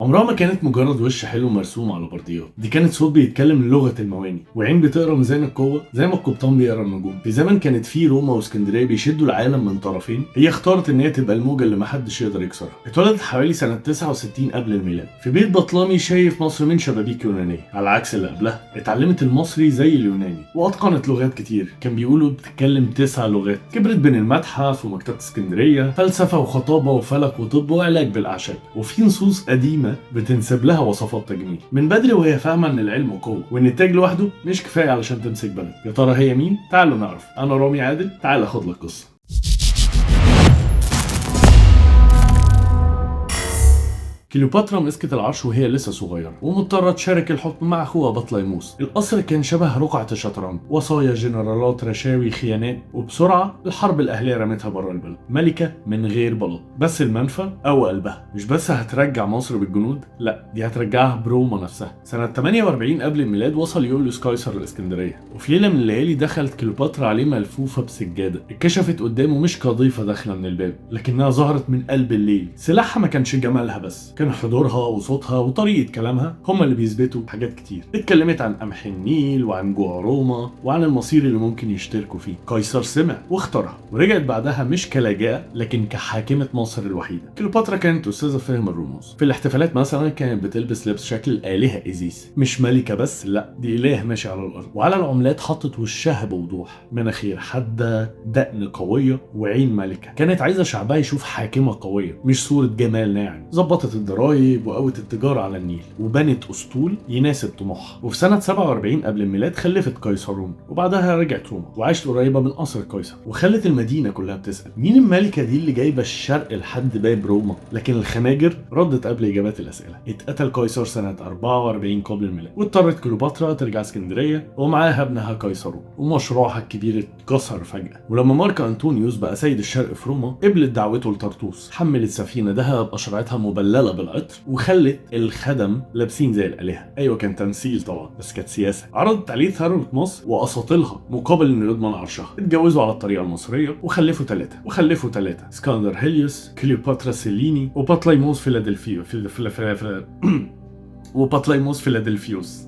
عمرها ما كانت مجرد وش حلو مرسوم على برديات، دي كانت صوت بيتكلم لغة المواني، وعين بتقرا ميزان القوة زي ما القبطان بيقرا النجوم. في زمن كانت فيه روما واسكندرية بيشدوا العالم من طرفين، هي اختارت ان هي تبقى الموجة اللي محدش يقدر يكسرها. اتولدت حوالي سنة 69 قبل الميلاد في بيت بطلمي شايف مصر من شبابيك يونانية، على عكس اللي قبلها اتعلمت المصري زي اليوناني واتقنت لغات كتير، كان بيقولوا بتتكلم 9 لغات. كبرت بين المتحف ومكتبة اسكندرية، فلسفة وخطابة وفلك وطب وعلاج بالاعشاب، وفي نصوص قديمة بتنسب لها وصفات تجميل. من بدري وهي فاهمه ان العلم قوه، وان التاج لوحده مش كفايه علشان تمسك بلد. يا ترى هي مين؟ تعالوا نعرف. انا رامي عادل، تعال اخد لك قصه. كليوباترا مسكت العرش وهي لسه صغيرة ومضطرة تشارك الحكم مع أخوها بطليموس. القصر كان شبه رقعة الشطرنج، وصايا، جنرالات، رشاوي، خيانات، وبسرعة الحرب الأهلية رمتها بره البلد. ملكة من غير بلاط، بس المنفى أو قلبها. مش بس هترجع مصر بالجنود، لا دي هترجعها بروما نفسها. سنة 48 قبل الميلاد وصل يوليوس قيصر الإسكندرية، وفي ليلة من الليالي دخلت كليوباترا عليه ملفوفة بسجادة. اتكشفت قدامه مش كضيفة داخلة من الباب، لكنها ظهرت من قلب الليل. سلاحها ما كانش جمالها بس، كان حضورها وصوتها وطريقة كلامها هما اللي بيثبتوا حاجات كتير. اتكلمت عن قمح النيل وعن جوع روما وعن المصير اللي ممكن يشتركوا فيه. قيصر سمع واختارها، ورجعت بعدها مش كلاجئة لكن كحاكمة مصر الوحيدة. كليوباترا كانت أستاذة فهم الرموز. في الاحتفالات مثلا كانت بتلبس لبس شكل الآلهة إيزيس، مش ملكة بس، لا دي إله ماشي على الأرض. وعلى العملات حطت وشها بوضوح، مناخير حادة، دقن قوية، وعين ملكة. كانت عايزة شعبها يشوف حاكمة قوية مش صورة جمال ناعم. ظبطت الضرايب وقوت التجارة على النيل، وبنت أسطول يناسب طموحها. وفي سنة 47 قبل الميلاد خلفت قيصرون، وبعدها رجعت روما وعاشت قريبة من قصر قيصر، وخلت المدينة كلها بتسأل مين الملكة دي اللي جايبة الشرق لحد باب روما. لكن الخناجر ردت قبل إجابات الأسئلة. اتقتل قيصر سنة 44 قبل الميلاد، واضطرت كليوباترا ترجع اسكندرية ومعاها ابنها قيصرون، ومشروعها الكبير اتكسر فجأة. ولما مارك أنطونيوس بقى سيد الشرق في روما، قبلت دعوته لطرطوس، حملت سفينة دهب قشرتها مبللة بالعطر، وخلت الخدم لابسين زي الآلهة. ايوه كان تمثيل طبعا، بس كانت سياسة. عرضت عليه ثروة مصر واساطيلها مقابل انه يضمن عرشها. اتجوزوا على الطريقة المصرية وخلفوا ثلاثة اسكندر هيليوس، كليوباترا سيليني، وبطليموس فيلادلفيوس.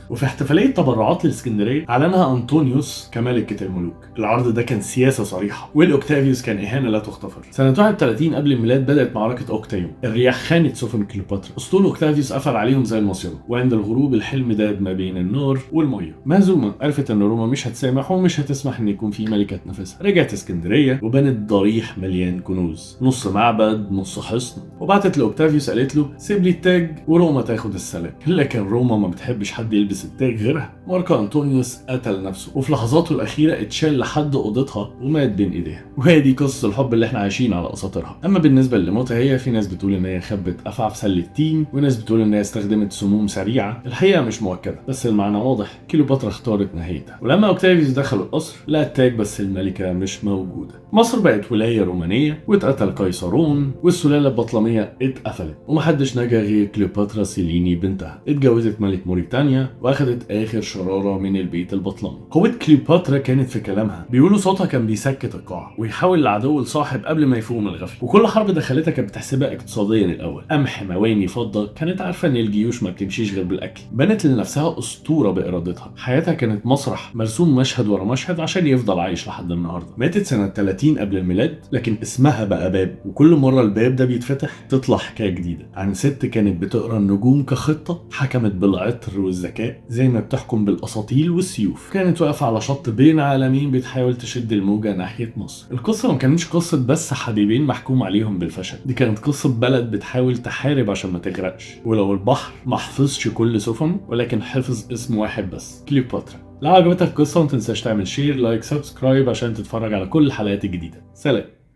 وفي احتفالية تبرعات للإسكندرية أعلنها أنطونيوس كملكة الملوك. العرض ده كان سياسة صريحة، والأوكتافيوس كان إهانة لا تغتفر. سنة 31 قبل الميلاد بدأت معركة أوكتايوم. الرياح خانت سفن كليوباترا، أسطول أوكتافيوس قفل عليهم زي المصيدة، وعند الغروب الحلم داب ما بين النار والمية. مهزومة عرفت إن روما مش هتسامح ومش هتسمح إن يكون في ملكة تنافسها. رجعت اسكندرية وبنت ضريح مليان كنوز، نص معبد نص حصن، وبعتت لأوكتافيوس قالت له سيب لي التاج وروما تاخد السلام. لكن روما ما بتحبش حد يلبس التاج غيرها. مارك أنطونيوس قتل نفسه، وفي لحظاته الأخيرة اتشال لحد أوضتها ومات بين إيديها. وهي دي قصة الحب اللي احنا عايشين على أساطيرها. أما بالنسبة لموتها هي، في ناس بتقول إن هي خبت أفعى في سلة تين، وناس بتقول إن هي استخدمت سموم سريعة. الحقيقة مش مؤكدة، بس المعنى واضح، كليوباترا اختارت نهايتها. ولما أوكتافيوس دخل القصر لقى التاج بس الملكة مش موجودة. مصر بقت ولاية رومانية، واتقتل قيصرون، والسلالة البطلمية اتقفلت، ومحدش نجا غير كليوباترا سيليني بنتها. اتجوزت ملك موريتانيا واخدت آخر شرارة من البيت البطلمي. قوة كليوباترا كانت في كلامها، بيقولوا صوتها كان بيسكت القاع ويحاول العدو لصاحب قبل ما يفوق من الغفلة. وكل حرب دخلتها كانت بتحسبها اقتصاديا الأول، قمح، مواني، فضة. كانت عارفة إن الجيوش ما بتمشيش غير بالأكل. بنت لنفسها أسطورة بإرادتها. حياتها كانت مسرح مرسوم مشهد ورا مشهد عشان يفضل عايش لحد النهاردة. ماتت سنة 30 قبل الميلاد، لكن اسمها بقى باب، وكل مرة الباب ده بيتفتح تطلع حكاية جديدة عن ست كانت بتقرا النجوم كخطة، حكمت بالعطر والذكاء زي ما بتحكم بالاساطيل والسيوف. كانت واقفة على شط بين عالمين بتحاول تشد الموجة ناحية مصر. القصة ما كانتش قصة بس حبيبين محكوم عليهم بالفشل، دي كانت قصة بلد بتحاول تحارب عشان ما تغرقش. ولو البحر ما حفظش كل سفن، ولكن حفظ اسم واحد بس، كليوباترا. لو عجبتك القصة ما تنساش تعمل شير، لايك، سبسكرايب عشان تتفرج على كل الحلقات الجديدة. سلام.